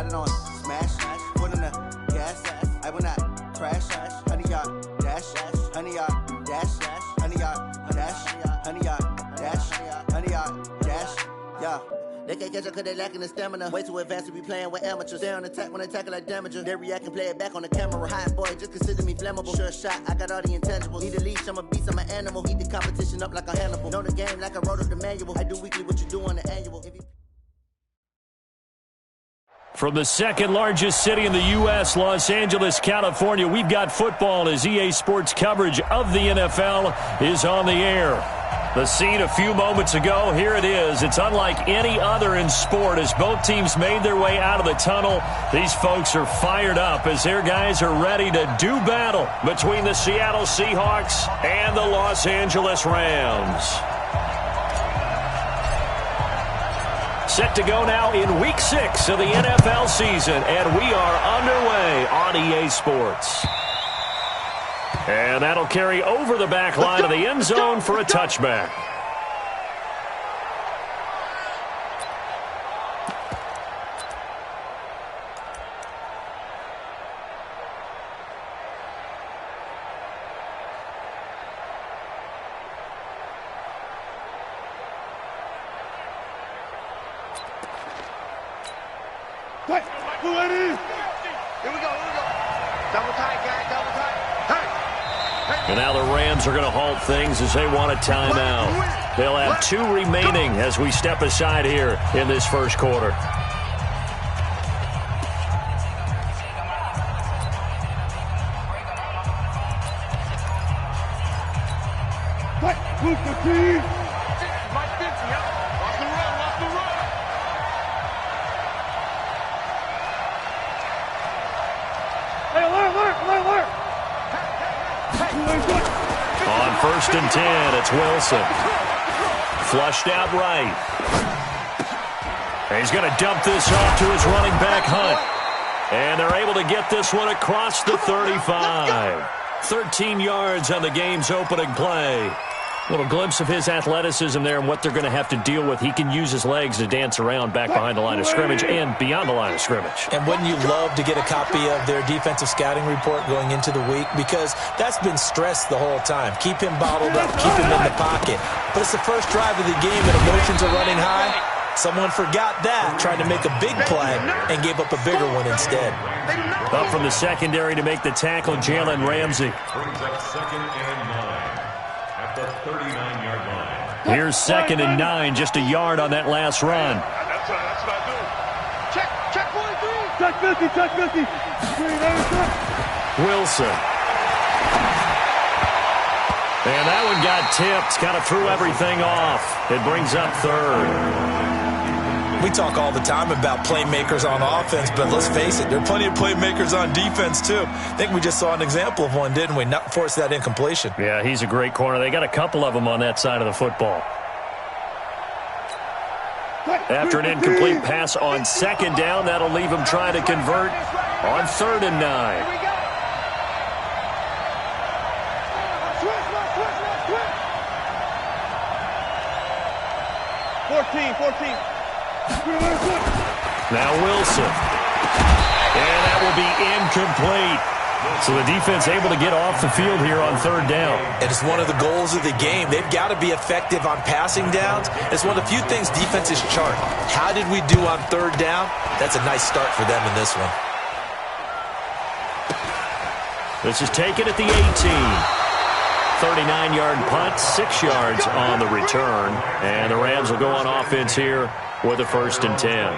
it on smash, foot on the gas, I will not crash, honey yard, dash, honey yard, dash, honey yard, dash, honey yard, dash, honey yard, dash, yeah. They can't catch up cause they lacking the stamina. Way too advanced to be playing with amateurs. They on attack when they tackle like damager. They react and play it back on the camera. Hot boy, just consider me flammable. Sure shot, I got all the intangibles. Need a leash, I'm a beast, I'm an animal. Heat the competition up like a Hannibal. Know the game like I wrote up the manual. I do weekly what you do on the annual. From the second largest city in the U.S., Los Angeles, California, we've got football as EA Sports coverage of the NFL is on the air. The scene a few moments ago, here it is. It's unlike any other in sport as both teams made their way out of the tunnel. These folks are fired up as their guys are ready to do battle between the Seattle Seahawks and the Los Angeles Rams. Set to go now in Week 6 of the NFL season, and we are underway on EA Sports. And that'll carry over the back line of the end zone for a touchback. And now the Rams are going to halt things as they want a timeout. They'll have 2 remaining as we step aside here in this first quarter. On 1st and 10, it's Wilson. Flushed out right. He's going to dump this off to his running back, Hunt. And they're able to get this one across the 35. 13 yards on the game's opening play. A little glimpse of his athleticism there and what they're going to have to deal with. He can use his legs to dance around back behind the line of scrimmage and beyond the line of scrimmage. And wouldn't you love to get a copy of their defensive scouting report going into the week? Because that's been stressed the whole time. Keep him bottled up. Keep him in the pocket. But it's the first drive of the game and emotions are running high. Someone forgot that, trying to make a big play and gave up a bigger one instead. Up from the secondary to make the tackle, Jalen Ramsey. Brings up 2nd and 9 at the 39-yard line. Here's 2nd and 9, just a yard on that last run. That's what I do. Check 43. Check 50. Wilson. And that one got tipped, kind of threw everything off. It brings up 3rd. We talk all the time about playmakers on offense, but let's face it, there are plenty of playmakers on defense, too. I think we just saw an example of one, didn't we? Not force that incompletion. Yeah, he's a great corner. They got a couple of them on that side of the football. After an incomplete pass on 2nd down, that'll leave him trying to convert on 3rd and 9. Now Wilson. And that will be incomplete. So the defense able to get off the field here on 3rd down. And it's one of the goals of the game. They've got to be effective on passing downs. It's one of the few things defenses chart. How did we do on 3rd down? That's a nice start for them in this one. This is taken at the 18. 39-yard punt, 6 yards on the return. And the Rams will go on offense here with a 1st and 10.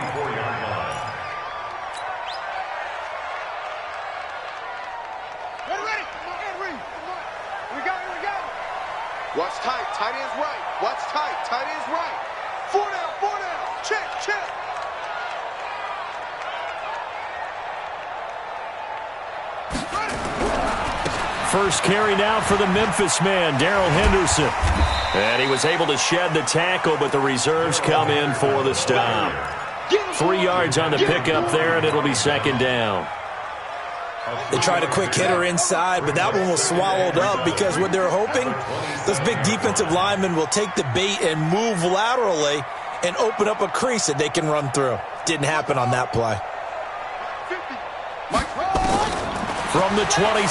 Watch tight, tight ends right. Watch tight, tight ends right. 4 down. Check. First carry now for the Memphis man, Darrell Henderson. And he was able to shed the tackle, but the reserves come in for the stop. 3 yards on the pickup there, and it'll be 2nd down. They tried a quick hitter inside, but that one was swallowed up because what they're hoping, those big defensive linemen will take the bait and move laterally and open up a crease that they can run through. Didn't happen on that play. From the 27,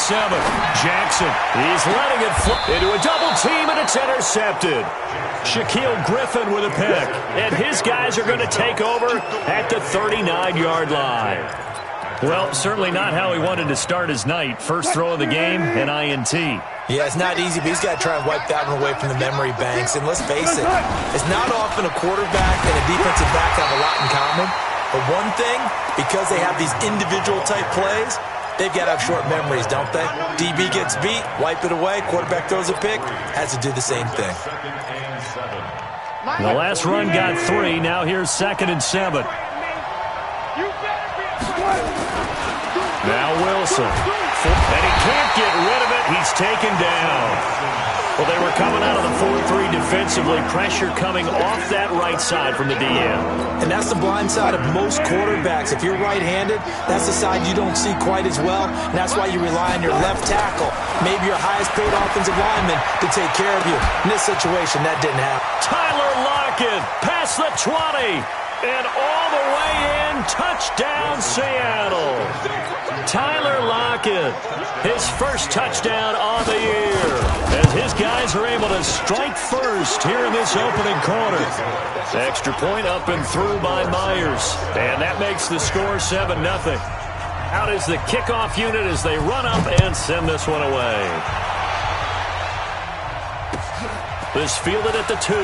Jackson. He's letting it fly into a double team, and it's intercepted. Shaquille Griffin with a pick. And his guys are going to take over at the 39-yard line. Well, certainly not how he wanted to start his night. First throw of the game, an INT. Yeah, it's not easy, but he's got to try and wipe that one away from the memory banks. And let's face it, it's not often a quarterback and a defensive back have a lot in common. But one thing, because they have these individual-type plays, they've got to have short memories, don't they? DB gets beat, wipe it away, quarterback throws a pick, has to do the same thing. The last run got 3, now here's 2nd and 7. Now Wilson. And he can't get rid of it. He's taken down. Well, they were coming out of the 4-3 defensively. Pressure coming off that right side from the DM. And that's the blind side of most quarterbacks. If you're right-handed, that's the side you don't see quite as well. And that's why you rely on your left tackle, maybe your highest-paid offensive lineman, to take care of you. In this situation, that didn't happen. Tyler Lockett past the 20. And all the way in, touchdown Seattle. Tyler Lockett, his first touchdown on the year, as his guys are able to strike first here in this opening quarter. Extra point up and through by Myers, and that makes the score 7-0. Out is the kickoff unit as they run up and send this one away. This fielded at the 2.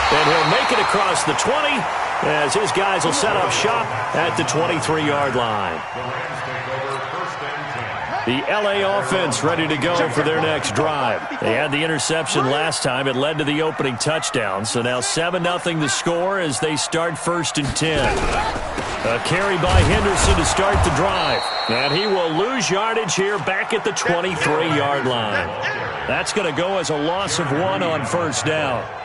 And he'll make it across the 20 as his guys will set up shop at the 23-yard line. The LA offense ready to go for their next drive. They had the interception last time. It led to the opening touchdown. So now 7-0 the score as they start 1st and 10. A carry by Henderson to start the drive. And he will lose yardage here back at the 23-yard line. That's going to go as a loss of 1 on 1st down.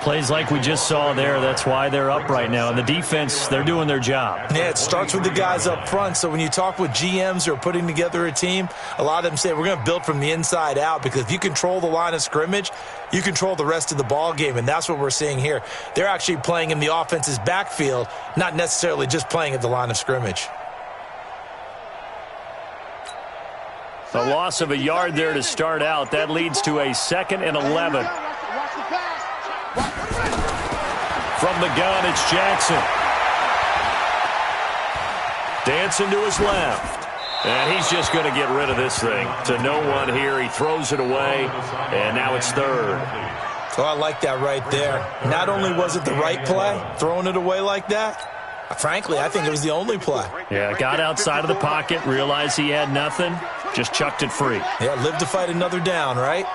Plays like we just saw there, that's why they're up right now. And the defense, they're doing their job. Yeah, it starts with the guys up front. So when you talk with GMs who are putting together a team, a lot of them say we're going to build from the inside out, because if you control the line of scrimmage, you control the rest of the ball game, and that's what we're seeing here. They're actually playing in the offense's backfield, not necessarily just playing at the line of scrimmage. A loss of a yard there to start out. That leads to a 2nd and 11. From the gun, it's Jackson. Dancing to his left. And he's just going to get rid of this thing. To no one here. He throws it away, and now it's 3rd. Oh, I like that right there. Not only was it the right play, throwing it away like that, frankly, I think it was the only play. Yeah, got outside of the pocket, realized he had nothing, just chucked it free. Yeah, live to fight another down, right?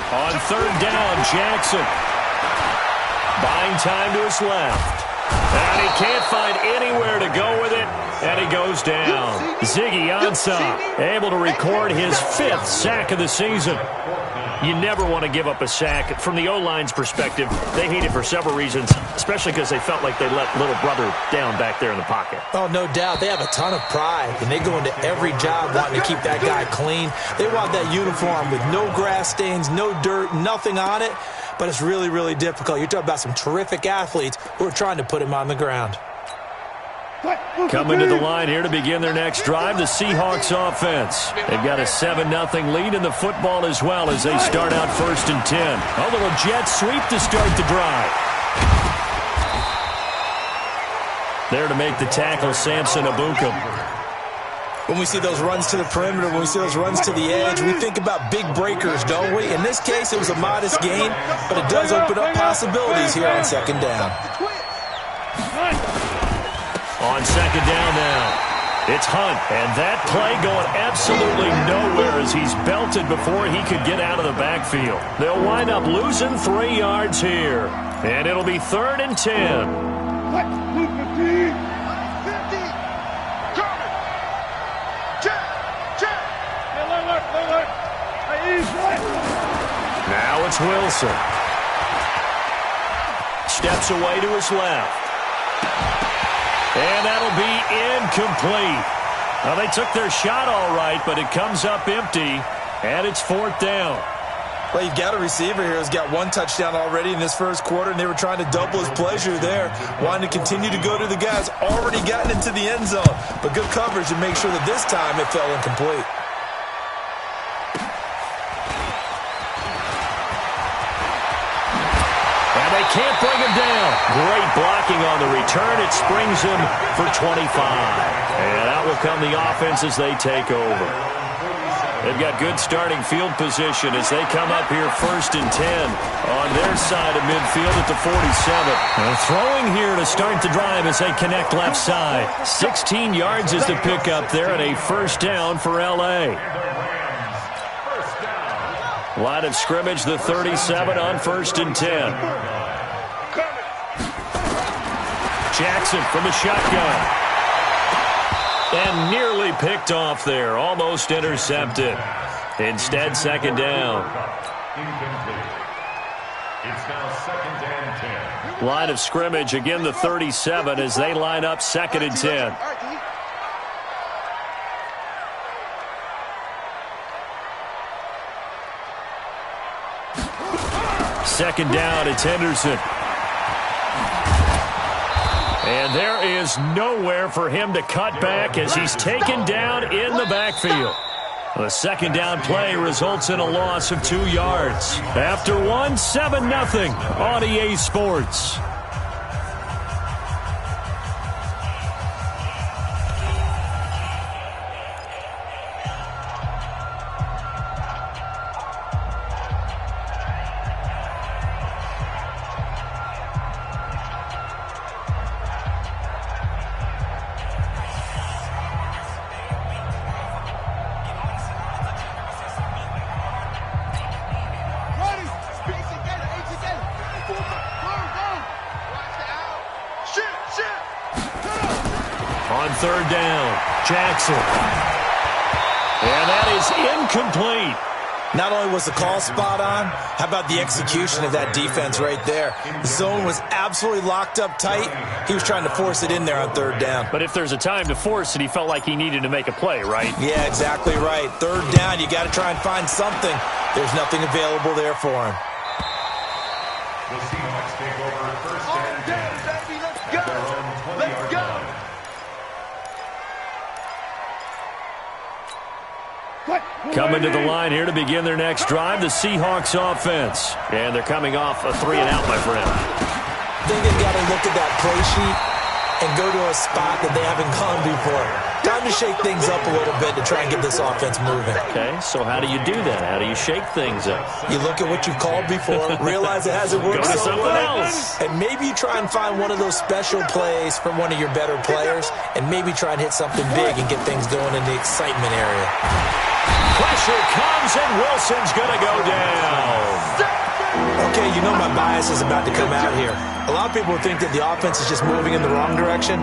On 3rd down, Jackson. Buying time to his left. And he can't find anywhere to go with it, and he goes down. Ziggy Ansah able to record his 5th sack of the season. You never want to give up a sack. From the O-line's perspective, they hate it for several reasons, especially because they felt like they let little brother down back there in the pocket. Oh, no doubt. They have a ton of pride, and they go into every job wanting to keep that guy clean. They want that uniform with no grass stains, no dirt, nothing on it, but it's really, really difficult. You're talking about some terrific athletes who are trying to put him on the ground. Coming to the line here to begin their next drive, the Seahawks offense. They've got a 7-0 lead in the football as well as they start out 1st and 10. A little jet sweep to start the drive. There to make the tackle, Samson Abukum. When we see those runs to the perimeter, when we see those runs to the edge, we think about big breakers, don't we? In this case, it was a modest gain, but it does open up possibilities here on 2nd down. On 2nd down now, it's Hunt, and that play going absolutely nowhere as he's belted before he could get out of the backfield. They'll wind up losing 3 yards here, and it'll be 3rd and 10. Now it's Wilson. Steps away to his left. And that'll be incomplete. Well, they took their shot all right, but it comes up empty, and it's 4th down. Well, you've got a receiver here who's got 1 touchdown already in this first quarter, and they were trying to double his pleasure there, wanting to continue to go to the guys already gotten into the end zone. But good coverage to make sure that this time it fell incomplete. And they can't bring him down. Great blocking on the return. It springs him for 25. And out will come the offense as they take over. They've got good starting field position as they come up here 1st and 10 on their side of midfield at the 47. And throwing here to start the drive as they connect left side. 16 yards is the pickup there and a 1st down for L.A. Line of scrimmage, the 37 on 1st and 10. Jackson from the shotgun. And nearly picked off there. Almost intercepted. Instead, 2nd down. It's now 2nd and 10. Line of scrimmage, again the 37 as they line up 2nd and 10. 2nd down, it's Henderson. And there is nowhere for him to cut back as he's taken down in the backfield. The 2nd down play results in a loss of 2 yards. After 7-0 on EA Sports. On 3rd down, Jackson. And that is incomplete. Not only was the call spot on, how about the execution of that defense right there? The zone was absolutely locked up tight. He was trying to force it in there on 3rd down. But if there's a time to force it, he felt like he needed to make a play, right? Yeah, exactly right. 3rd down, you got to try and find something. There's nothing available there for him. The Seahawks take over 1st and 10. Let's go! Let's go! Coming to the line here to begin their next drive, the Seahawks offense. And they're coming off a 3-and-out, my friend. I think they've got to look at that play sheet and go to a spot that they haven't gone before. Time to shake things up a little bit to try and get this offense moving. Okay, so how do you do that? How do you shake things up? You look at what you've called before, realize it hasn't worked Go to so something well, else. and maybe you try and find one of those special plays from one of your better players, and maybe try and hit something big and get things going in the excitement area. Pressure comes, and Wilson's going to go down. Okay, you know my bias is about to come out here. A lot of people think that the offense is just moving in the wrong direction.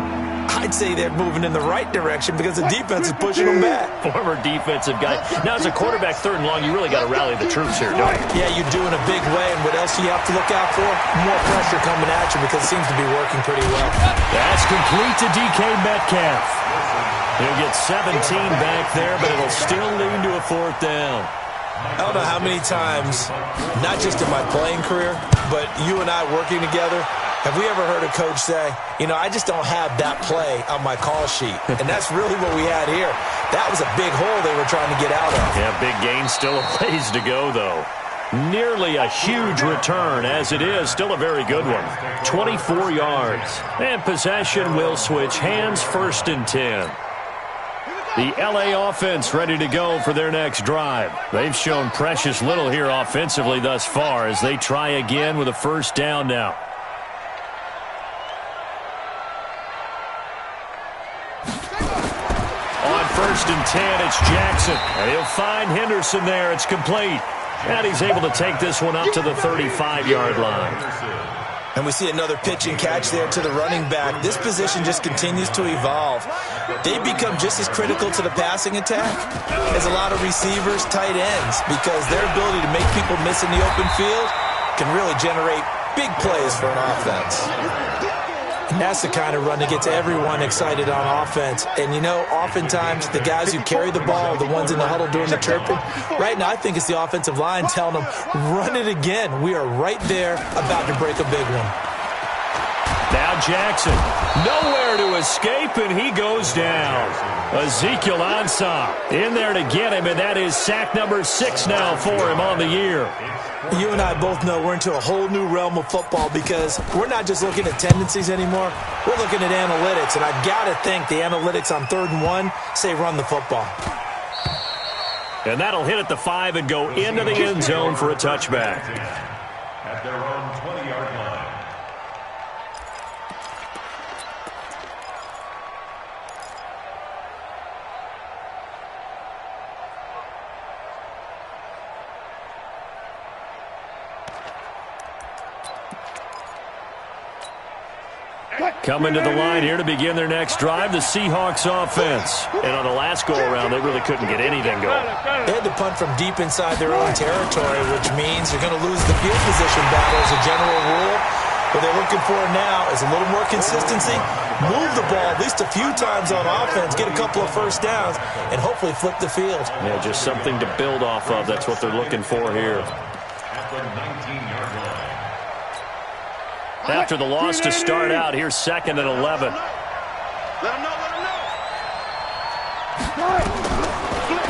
I'd say they're moving in the right direction because the defense is pushing them back. Former defensive guy. Now, as a quarterback, 3rd and long, you really got to rally the troops here, don't you? Yeah, you do in a big way, and what else do you have to look out for? More pressure coming at you because it seems to be working pretty well. That's complete to DK Metcalf. He'll get 17 back there, but it'll still lead to a 4th down. I don't know how many times, not just in my playing career, but you and I working together, have we ever heard a coach say, you know, I just don't have that play on my call sheet. And that's really what we had here. That was a big hole they were trying to get out of. Yeah, big gain, still a ways to go, though. Nearly a huge return, as it is. Still a very good one. 24 yards. And possession will switch hands, 1st and 10. The L.A. offense ready to go for their next drive. They've shown precious little here offensively thus far as they try again with a 1st down now. On 1st and 10, it's Jackson. And he'll find Henderson there. It's complete. And he's able to take this one up to the 35-yard line. And we see another pitch and catch there to the running back. This position just continues to evolve. They become just as critical to the passing attack as a lot of receivers, tight ends, because their ability to make people miss in the open field can really generate big plays for an offense. And that's the kind of run that gets everyone excited on offense. And, you know, oftentimes the guys who carry the ball are the ones in the huddle doing the chirping. Right now, I think it's the offensive line telling them, run it again. We are right there about to break a big one. Now Jackson, nowhere to escape, and he goes down. Ezekiel Ansah in there to get him, and that is sack number 6 now for him on the year. You and I both know we're into a whole new realm of football because we're not just looking at tendencies anymore. We're looking at analytics, and I got to think the analytics on 3rd and 1 say run the football. And that'll hit at the 5 and go into the end zone for a touchback. At their own 20-yard line. Coming to the line here to begin their next drive, the Seahawks offense. And on the last go-around, they really couldn't get anything going. They had to punt from deep inside their own territory, which means you're going to lose the field position battle as a general rule. What they're looking for now is a little more consistency, move the ball at least a few times on offense, get a couple of first downs, and hopefully flip the field. Yeah, just something to build off of. That's what they're looking for here. At the 19-yard line. After the loss to start out, here's 2nd and 11. Let him know, let him know.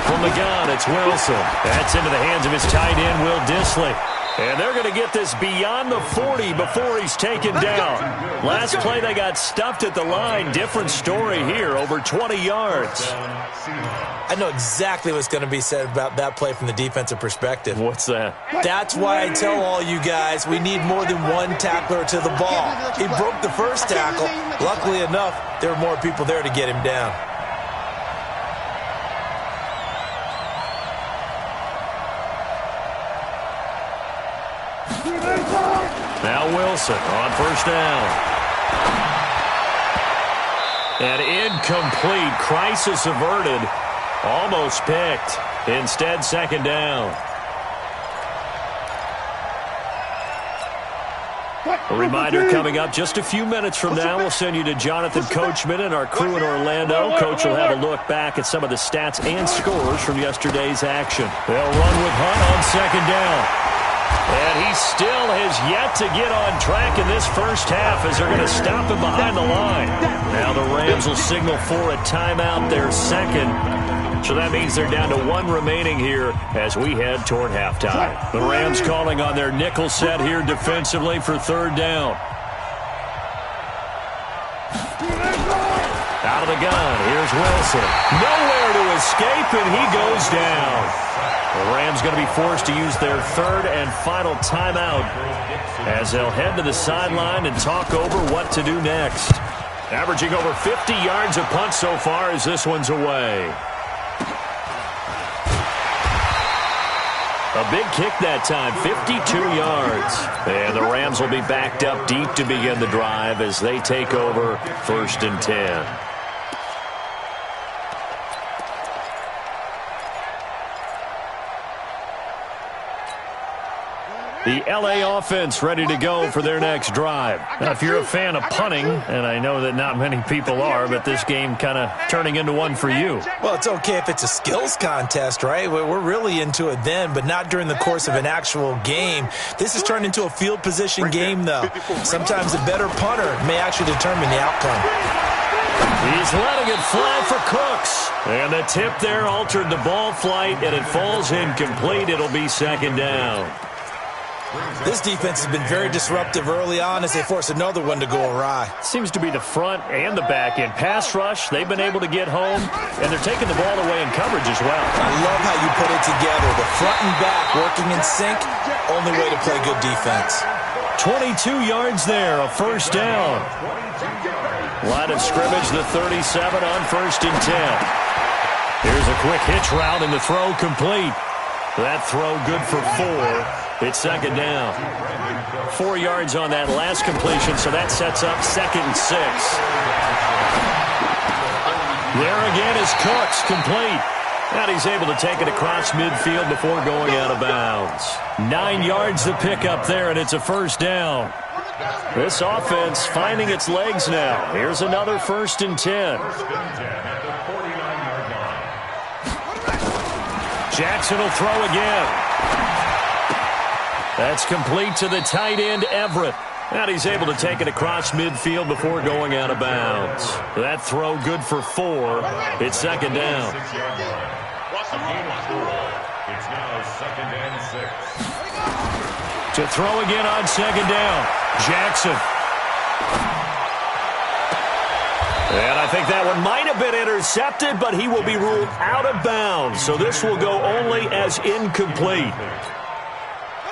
From the gun, it's Wilson. That's into the hands of his tight end, Will Dissly. And they're going to get this beyond the 40 before he's taken down. Last play, they got stuffed at the line. Different story here, over 20 yards. I know exactly what's going to be said about that play from the defensive perspective. What's that? That's why I tell all you guys we need more than one tackler to the ball. He broke the first tackle. Luckily enough, there were more people there to get him down. Now Wilson on first down. And incomplete. Crisis averted. Almost picked. Instead, 2nd down. A reminder coming up just a few minutes from now. We'll send you to Jonathan Coachman and our crew in Orlando. Coach will have a look back at some of the stats and scores from yesterday's action. They'll run with Hunt on 2nd down. And he still has yet to get on track in this first half as they're going to stop him behind the line. Now the Rams will signal for a timeout, their 2nd. So that means they're down to 1 remaining here as we head toward halftime. The Rams calling on their nickel set here defensively for 3rd down. Out of the gun, here's Wilson. Nowhere to escape, and he goes down. The Rams going to be forced to use their 3rd and final timeout as they'll head to the sideline and talk over what to do next. Averaging over 50 yards a punt so far as this one's away. A big kick that time, 52 yards. And the Rams will be backed up deep to begin the drive as they take over 1st and 10. The L.A. offense ready to go for their next drive. Now, if you're a fan of punting, and I know that not many people are, but this game kind of turning into one for you. Well, it's okay if it's a skills contest, right? We're really into it then, but not during the course of an actual game. This has turned into a field position game, though. Sometimes a better punter may actually determine the outcome. He's letting it fly for Cooks. And the tip there altered the ball flight, and it falls incomplete. It'll be 2nd down. This defense has been very disruptive early on as they force another one to go awry. Seems to be the front and the back end. Pass rush, they've been able to get home, and they're taking the ball away in coverage as well. I love how you put it together. The front and back working in sync, only way to play good defense. 22 yards there, a 1st down. Line of scrimmage, the 37 on 1st and 10. Here's a quick hitch route, and the throw complete. That throw good for 4. It's 2nd down. 4 yards on that last completion, so that sets up 2nd and 6. There again is Cooks, complete. And he's able to take it across midfield before going out of bounds. 9 yards to pick up there, and it's a 1st down. This offense finding its legs now. Here's another 1st and 10. First and 10 at the 49-yard line. Jackson will throw again. That's complete to the tight end, Everett. And he's able to take it across midfield before going out of bounds. That throw good for 4. It's 2nd down. 6-yard line. It's now 2nd and 6. To throw again on 2nd down. Jackson. And I think that one might have been intercepted, but he will be ruled out of bounds. So this will go only as incomplete.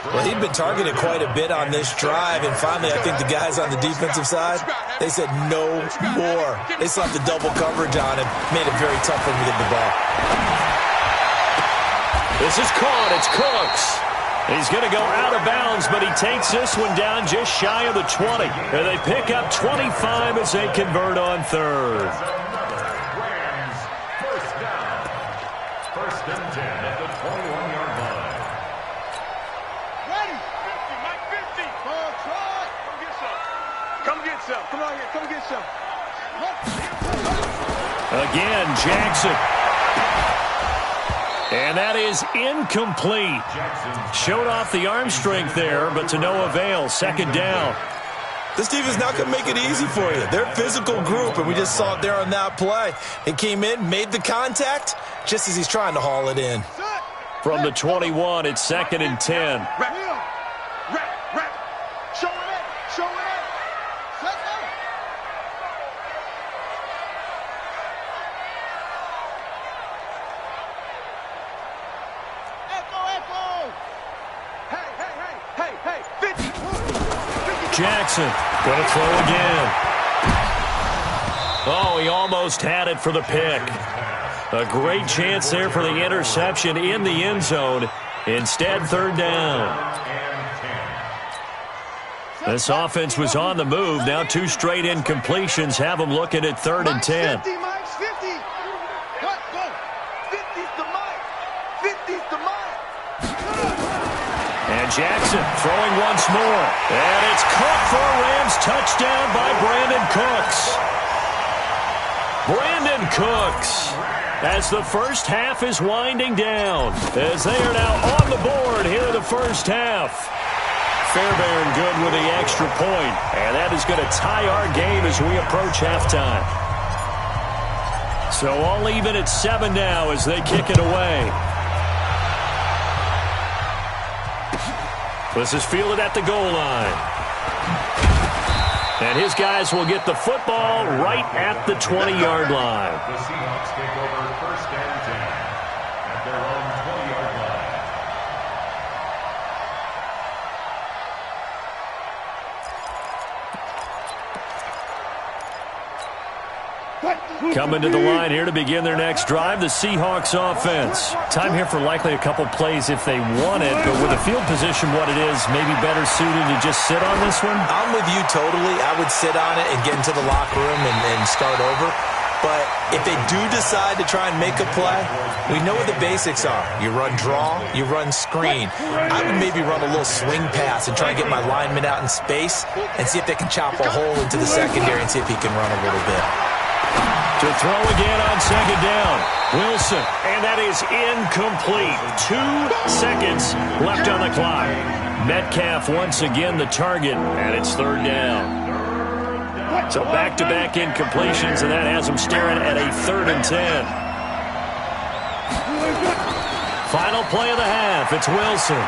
Well, he'd been targeted quite a bit on this drive, and finally I think the guys on the defensive side, they said no more. They slapped the double coverage on him, made it very tough for him to get the ball. This is caught. It's Cooks. He's going to go out of bounds, but he takes this one down just shy of the 20. And they pick up 25 as they convert on 3rd. Rams, first down. 1st and 10 at the 21-yard line. Ready. 50, Mike, 50. Try. Come get some. Come get some. Come on here. Come get some. Again, Jackson. And that is incomplete. Showed off the arm strength there, but to no avail. 2nd down. This defense not going to make it easy for you. They're a physical group, and we just saw it there on that play. They came in, made the contact, just as he's trying to haul it in. From the 21, it's 2nd and 10. Rap. Show it up. Show it up. Set up. Echo. Hey. 50. Jackson going to throw again. Oh, he almost had it for the pick. A great chance there for the interception in the end zone. Instead, 3rd down. This offense was on the move. Now 2 straight incompletions have them looking at 3rd and 10. 50, Mike's 50. Go. 50's the Mike. 50's the Mike. And Jackson throwing once more. And it's caught for a Rams touchdown by Brandon Cooks. Brandon Cooks, as the first half is winding down, as they are now on the board here in the first half. Fairbairn good with the extra point, and that is going to tie our game as we approach halftime. So all even at 7 now as they kick it away. This is fielded at the goal line. And his guys will get the football right at the 20-yard line. The Seahawks take over 1st and 10 at their own 20-yard line. Coming to the line here to begin their next drive, the Seahawks offense. Time here for likely a couple plays if they want it, but with the field position what it is, maybe better suited to just sit on this one? I'm with you totally. I would sit on it and get into the locker room and start over. But if they do decide to try and make a play, we know what the basics are. You run draw, you run screen. I would maybe run a little swing pass and try and get my lineman out in space and see if they can chop a hole into the secondary and see if he can run a little bit. To throw again on 2nd down. Wilson, and that is incomplete. 2 seconds left on the clock. Metcalf once again the target, and it's 3rd down. So back-to-back incompletions, and that has them staring at a 3rd and 10. Final play of the half, it's Wilson.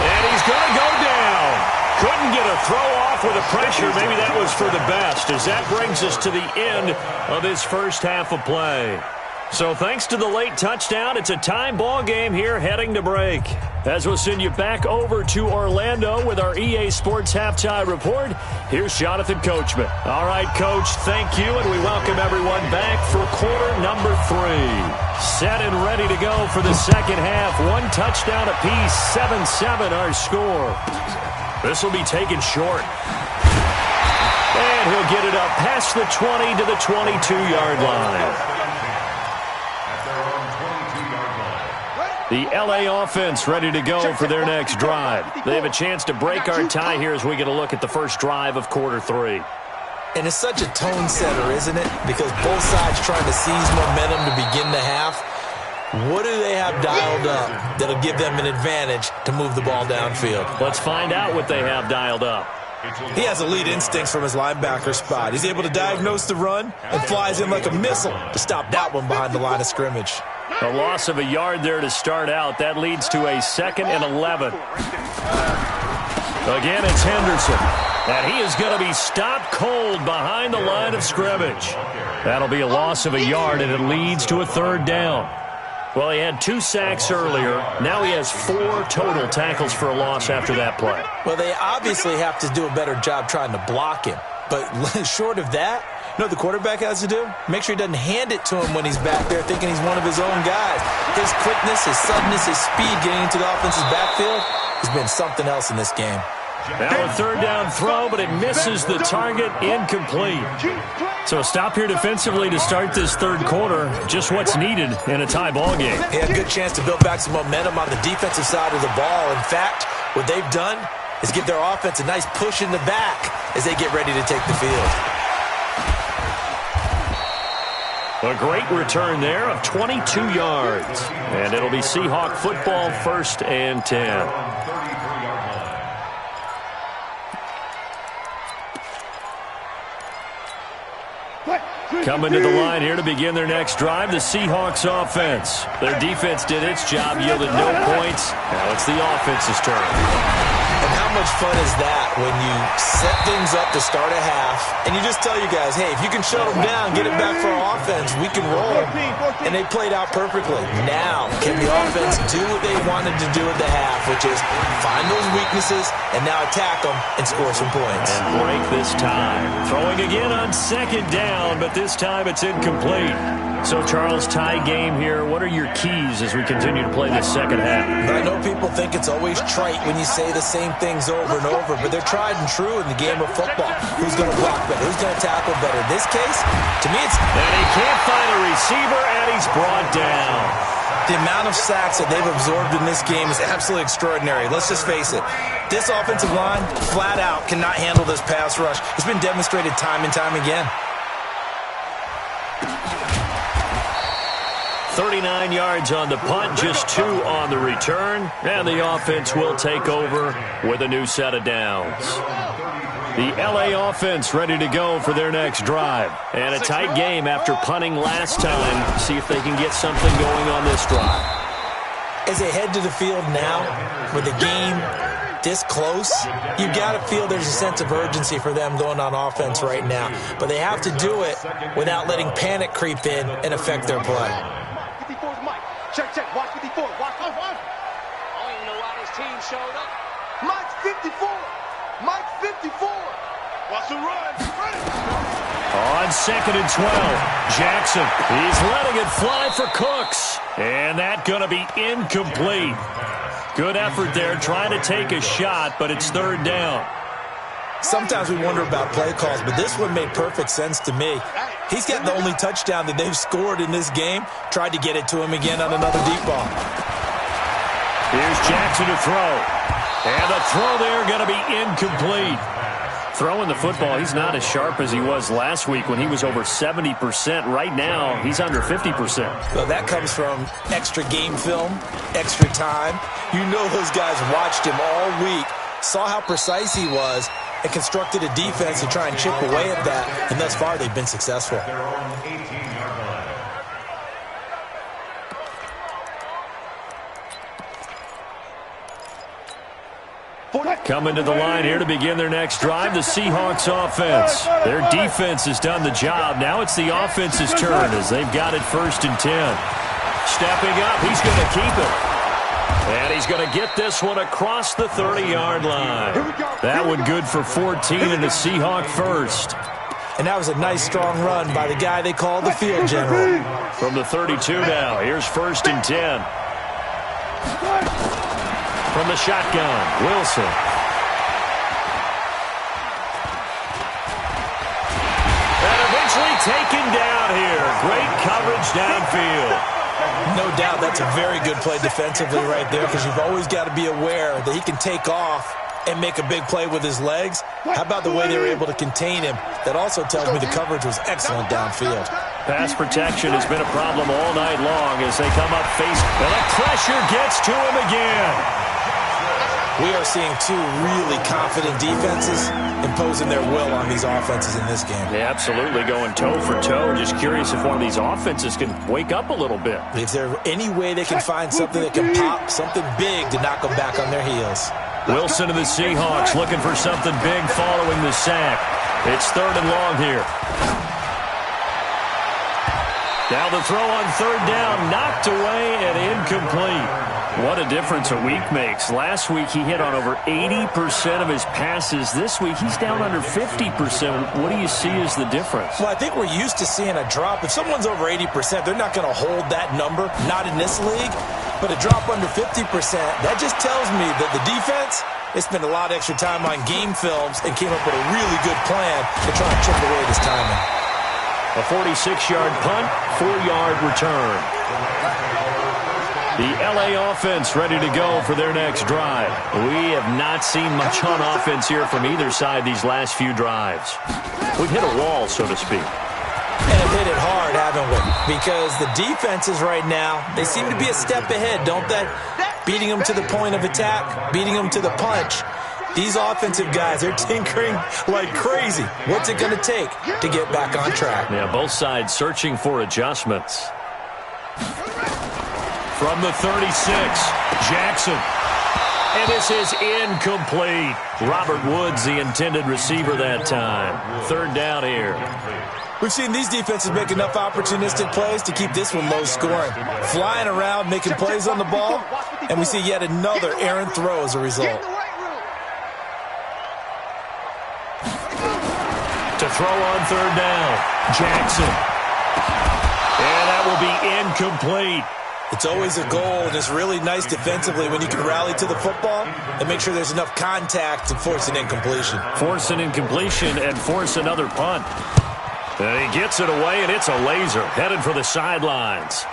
And he's going to go down. Couldn't get a throw off with the pressure. Maybe that was for the best, as that brings us to the end of this first half of play. So thanks to the late touchdown, it's a tie ball game here heading to break. As we'll send you back over to Orlando with our EA Sports Halftime Report, here's Jonathan Coachman. All right, Coach, thank you, and we welcome everyone back for quarter number 3. Set and ready to go for the second half. 1 touchdown apiece, 7-7 our score. This will be taken short. And he'll get it up past the 20 to the 22-yard line. At their own 22-yard line. The LA offense ready to go for their next drive. They have a chance to break our tie here as we get a look at the first drive of quarter 3. And it's such a tone setter, isn't it? Because both sides trying to seize momentum to begin the half. What do they have dialed up that'll give them an advantage to move the ball downfield? Let's find out what they have dialed up. He has elite instincts from his linebacker spot. He's able to diagnose the run and flies in like a missile to stop that one behind the line of scrimmage. A loss of a yard there to start out. That leads to a 2nd and 11. Again, it's Henderson. And he is going to be stopped cold behind the line of scrimmage. That'll be a loss of a yard, and it leads to a 3rd down. Well, he had 2 sacks earlier. Now he has 4 total tackles for a loss after that play. Well, they obviously have to do a better job trying to block him. But short of that, you know what the quarterback has to do? Make sure he doesn't hand it to him when he's back there thinking he's one of his own guys. His quickness, his suddenness, his speed getting into the offense's backfield has been something else in this game. Now a 3rd down throw, but it misses the target, incomplete. So a stop here defensively to start this 3rd quarter. Just what's needed in a tie ball game. They had a good chance to build back some momentum on the defensive side of the ball. In fact, what they've done is give their offense a nice push in the back as they get ready to take the field. A great return there of 22 yards. And it'll be Seahawk football, 1st and 10. Coming to the line here to begin their next drive, the Seahawks offense. Their defense did its job, yielded no points. Now it's the offense's turn. And how much fun is that when you set things up to start a half and you just tell you guys, hey, if you can shut them down, get it back for our offense, we can roll. And they played out perfectly. Now, can the offense do what they wanted to do at the half, which is find those weaknesses and now attack them and score some points. And break this time. Throwing again on 2nd down, but this time it's incomplete. So, Charles, tie game here. What are your keys as we continue to play this 2nd half? I know people think it's always trite when you say the same things over and over, but they're tried and true in the game of football. Who's going to block better? Who's going to tackle better? In this case, to me, it's... And he can't find a receiver, and he's brought down. The amount of sacks that they've absorbed in this game is absolutely extraordinary. Let's just face it. This offensive line, flat out, cannot handle this pass rush. It's been demonstrated time and time again. 39 yards on the punt, just 2 on the return, and the offense will take over with a new set of downs. The LA offense ready to go for their next drive. And a tight game after punting last time. See if they can get something going on this drive. As they head to the field now, with the game this close, you've got to feel there's a sense of urgency for them going on offense right now. But they have to do it without letting panic creep in and affect their play. Check, watch 54, watch. I don't even know why this team showed up. Mike's 54, Mike's 54. Watch the run. On 2nd and 12, Jackson, he's letting it fly for Cooks. And that's going to be incomplete. Good effort there, trying to take a shot, but it's 3rd down. Sometimes we wonder about play calls, but this one made perfect sense to me. He's got the only touchdown that they've scored in this game. Tried to get it to him again on another deep ball. Here's Jackson to throw. And the throw there going to be incomplete. Throwing the football, he's not as sharp as he was last week when he was over 70%. Right now, he's under 50%. Well, that comes from extra game film, extra time. You know those guys watched him all week, saw how precise he was, and constructed a defense to try and chip away at that, and thus far they've been successful. Coming to the line here to begin their next drive, the Seahawks offense. Their defense has done the job. Now it's the offense's turn as they've got it 1st and 10. Stepping up, he's going to keep it. And he's going to get this one across the 30-yard line. That one good for 14 and the Seahawk first. And that was a nice, strong run by the guy they call the field general. From the 32 now, here's 1st and 10. From the shotgun, Wilson. And eventually taken down here. Great coverage downfield. No doubt that's a very good play defensively right there, because you've always got to be aware that he can take off and make a big play with his legs. How about the way they were able to contain him? That also tells me the coverage was excellent downfield. Pass protection has been a problem all night long as they come up face. And the pressure gets to him again. We are seeing two really confident defenses imposing their will on these offenses in this game. Yeah, absolutely, going toe for toe. Just curious if one of these offenses can wake up a little bit. If there's any way they can find something that can pop, something big to knock them back on their heels. Wilson of the Seahawks looking for something big following the sack. It's 3rd and long here. Now the throw on 3rd down, knocked away and incomplete. What a difference a week makes. Last week he hit on over 80% of his passes. This week he's down under 50%. What do you see as the difference? Well, I think we're used to seeing a drop. If someone's over 80%, they're not going to hold that number, not in this league. But a drop under 50%, that just tells me that the defense, they spent a lot of extra time on game films and came up with a really good plan to try and chip away this timing. A 46-yard punt, 4-yard return. The L.A. offense ready to go for their next drive. We have not seen much on offense here from either side these last few drives. We've hit a wall, so to speak. And have hit it hard, haven't we? Because the defenses right now, they seem to be a step ahead, don't they? Beating them to the point of attack, beating them to the punch. These offensive guys, they're tinkering like crazy. What's it going to take to get back on track? Yeah, both sides searching for adjustments. From the 36, Jackson. And this is incomplete. Robert Woods, the intended receiver that time. 3rd down here. We've seen these defenses make enough opportunistic plays to keep this one low scoring. Flying around, making plays on the ball, and we see yet another errant throw as a result. To throw on 3rd down, Jackson. And that will be incomplete. It's always a goal, and it's really nice defensively when you can rally to the football and make sure there's enough contact to force an incompletion. Force an incompletion and force another punt. And he gets it away, and it's a laser headed for the sidelines.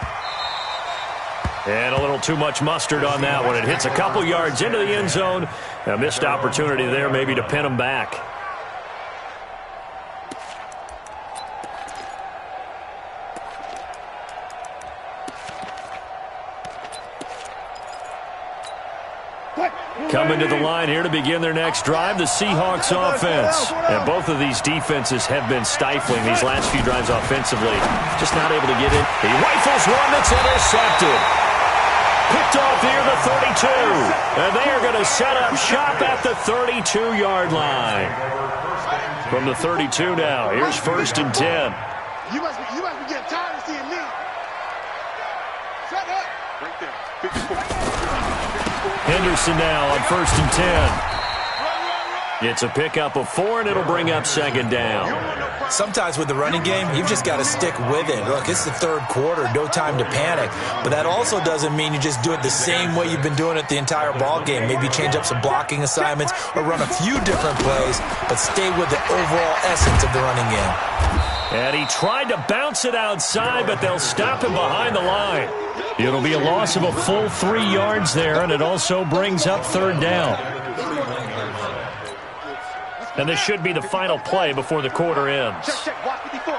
And a little too much mustard on that one. It hits a couple yards into the end zone. A missed opportunity there maybe to pin him back. Coming to the line here to begin their next drive, the Seahawks offense. And both of these defenses have been stifling these last few drives offensively. Just not able to get in. He rifles one that's intercepted. Picked off here the 32. And they are going to set up shop at the 32-yard line. From the 32 now, here's 1st and 10. You must be getting tired of seeing me. Shut up. Right there. 54. Henderson now on 1st and 10. It's a pickup of 4, and it'll bring up 2nd down. Sometimes with the running game, you've just got to stick with it. Look, it's the 3rd quarter, no time to panic. But that also doesn't mean you just do it the same way you've been doing it the entire ball game. Maybe change up some blocking assignments or run a few different plays, but stay with the overall essence of the running game. And he tried to bounce it outside, but they'll stop him behind the line. It'll be a loss of a full 3 yards there, and it also brings up 3rd down. And this should be the final play before the quarter ends. Check. Watch 54.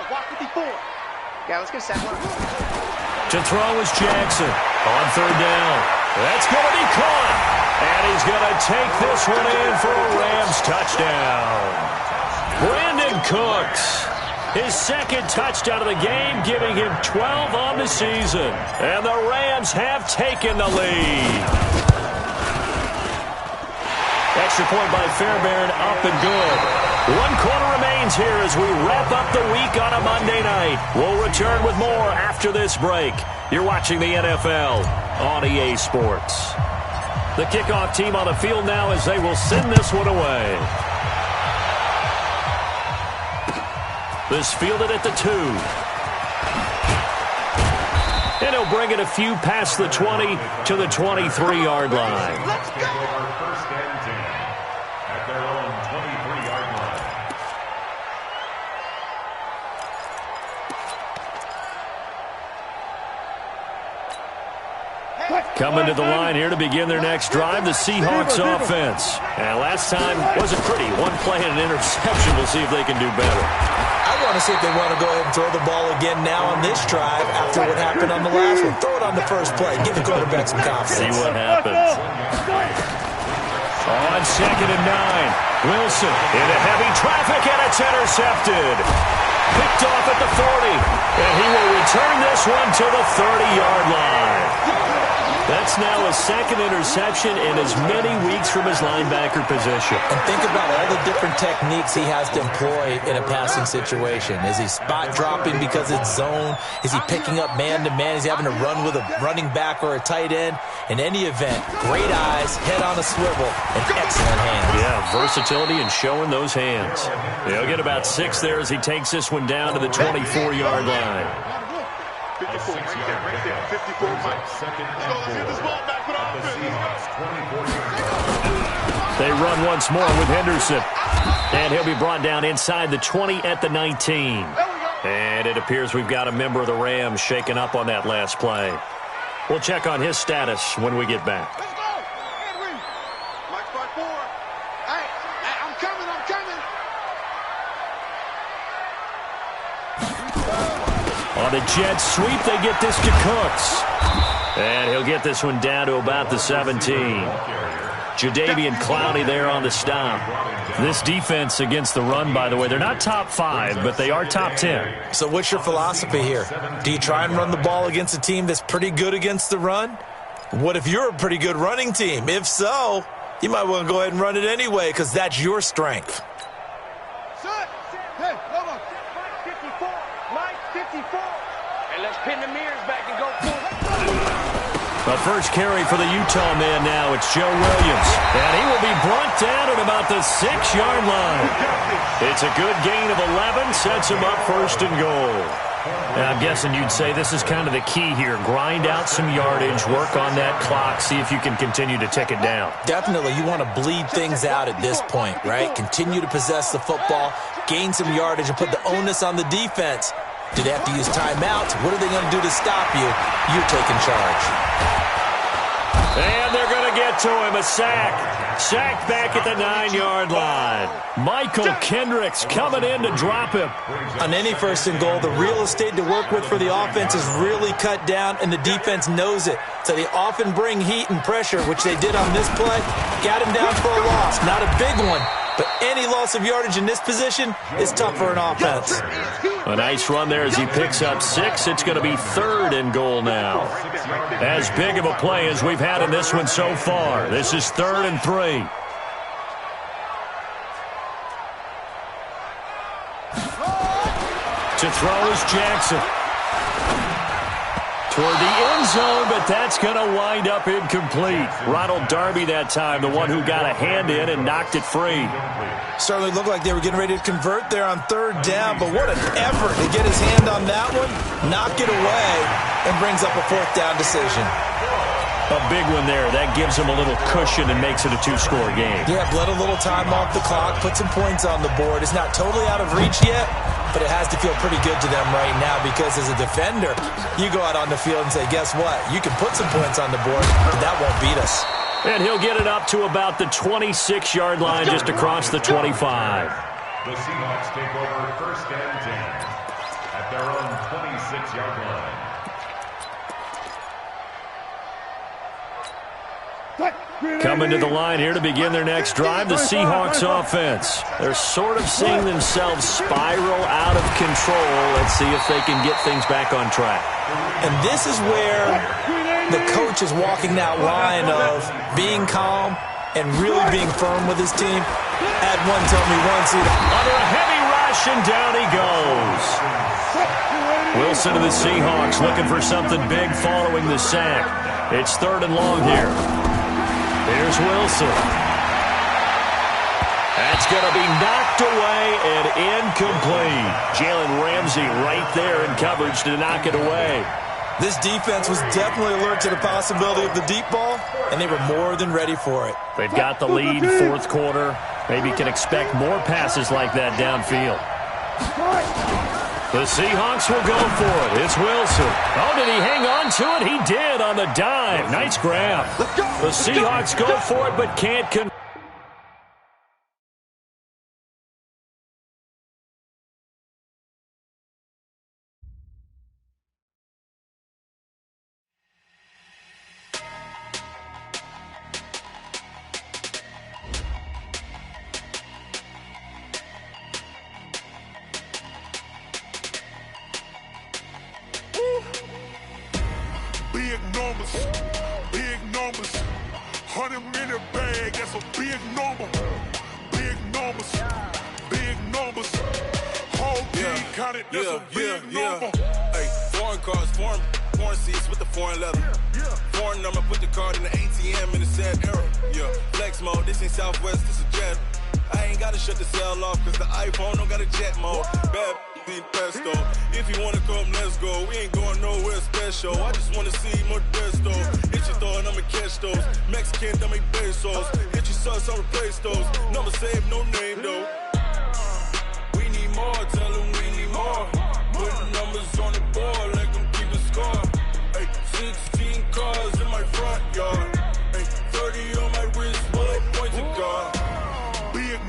Yeah, let's get set one. To throw is Jackson on 3rd down. That's going to be caught. And he's going to take this one in for a Rams touchdown. Brandon Cooks. His 2nd touchdown of the game, giving him 12 on the season. And the Rams have taken the lead. Extra point by Fairbairn, up and good. 1 quarter remains here as we wrap up the week on a Monday night. We'll return with more after this break. You're watching the NFL on EA Sports. The kickoff team on the field now as they will send this one away. This fielded at the 2. And he'll bring it a few past the 20 to the 23-yard line. Let's go. 1st and 10 at their own 23-yard line. Coming to the line here to begin their next drive, the Seahawks offense. And last time wasn't pretty. One play and an interception. We'll see if they can do better. I want to see if they want to go ahead and throw the ball again now on this drive after what happened on the last one. Throw it on the first play. Give the quarterback some confidence. See what happens. On 2nd and 9. Wilson into heavy traffic, and it's intercepted. Picked off at the 40. And he will return this one to the 30-yard line. That's now a second interception in as many weeks from his linebacker position. And think about all the different techniques he has to employ in a passing situation. Is he spot dropping because it's zone? Is he picking up man-to-man? Is he having to run with a running back or a tight end? In any event, great eyes, head on a swivel, and excellent hands. Yeah, versatility and showing those hands. He'll get about 6 there as he takes this one down to the 24-yard line. 54 right there. 54, Mike. Let's get this ball back with offense. They run once more with Henderson. And he'll be brought down inside the 20 at the 19. And it appears we've got a member of the Rams shaken up on that last play. We'll check on his status when we get back. Let's go. Henry. Mike 5-4. Hey, I'm coming. On the jet sweep, they get this to Cooks. And he'll get this one down to about the 17. Jadeveon Clowney there on the stop. This defense against the run, by the way, they're not top 5, but they are top 10. So what's your philosophy here? Do you try and run the ball against a team that's pretty good against the run? What if you're a pretty good running team? If so, you might want to go ahead and run it anyway because that's your strength. Hey, hold on. Mike 54. Mike 54. And let's pin the mirrors back and go for it. The first carry for the Utah man now, it's Joe Williams. And he will be brought down at about the 6-yard line. It's a good gain of 11, sets him up 1st and goal. And I'm guessing you'd say this is kind of the key here. Grind out some yardage, work on that clock, see if you can continue to tick it down. Definitely, you want to bleed things out at this point, right? Continue to possess the football, gain some yardage, and put the onus on the defense. Do they have to use timeouts? What are they going to do to stop you? You're taking charge. And they're going to get to him, a sack. Sacked back at the 9-yard line. Michael Kendricks coming in to drop him. On any 1st and goal, the real estate to work with for the offense is really cut down, and the defense knows it. So they often bring heat and pressure, which they did on this play. Got him down for a loss. Not a big one, but any loss of yardage in this position is tough for an offense. A nice run there as he picks up 6. It's going to be 3rd and goal now. As big of a play as we've had in this one so far. This is 3rd and 3. To throw is Jackson. Toward the end zone, but that's going to wind up incomplete. Ronald Darby that time, the one who got a hand in and knocked it free. Certainly looked like they were getting ready to convert there on 3rd down, but what an effort to get his hand on that one, knock it away, and brings up a 4th down decision. A big one there. That gives him a little cushion and makes it a 2-score game. Yeah, bled a little time off the clock, put some points on the board. It's not totally out of reach yet, but it has to feel pretty good to them right now because as a defender, you go out on the field and say, guess what? You can put some points on the board, but that won't beat us. And he'll get it up to about the 26-yard line just across the 25. The Seahawks take over 1st and 10 at their own 26-yard line. Coming to the line here to begin their next drive, the Seahawks offense. They're sort of seeing themselves spiral out of control. Let's see if they can get things back on track. And this is where the coach is walking that line of being calm and really being firm with his team. Add one, tell me one, see under a heavy rush, and down he goes. Wilson to the Seahawks looking for something big following the sack. It's 3rd and long here. Here's Wilson. That's going to be knocked away and incomplete. Jalen Ramsey right there in coverage to knock it away. This defense was definitely alert to the possibility of the deep ball, and they were more than ready for it. They've got the lead, 4th quarter. Maybe can expect more passes like that downfield. The Seahawks will go for it. It's Wilson. Oh, did he hang on to it? He did on the dive. Nice grab. The Seahawks go for it, but can't convert. Big numbers, 100-minute bag, that's a big number. Big numbers, whole team counted, that's a big number. Hey, foreign cars, foreign seats with the foreign leather. Foreign number, put the card in the ATM in the sad era. Yeah, flex mode, this ain't Southwest, this a jet. I ain't gotta shut the cell off, cause the iPhone don't got a jet mode. Bad need pesto. If you wanna come, let's go. We ain't going nowhere special. I just wanna see more Modesto. Hit your throw and I'ma catch those. Mexican, dummy pesos. Hit your sauce, I'll replace those. Number save, no name though. We need more, tell them we need more. Put the numbers on the board, let them keep the score. Hey, 16 cars in my front yard. Hey, 30 on my wrist, bullet point to God. Big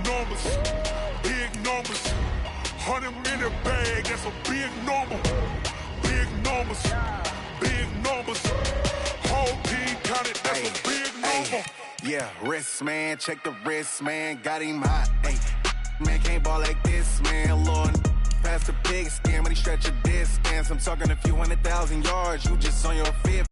numbers, 100-minute bag, that's a big number. Big numbers, whole team counted, that's a big number. Yeah, wrist man, check the wrist man, got him hot. Ay, man can't ball like this, man. Lord, past the pig skin when he stretch a distance. I'm talking a few 100,000 yards, you just on your fifth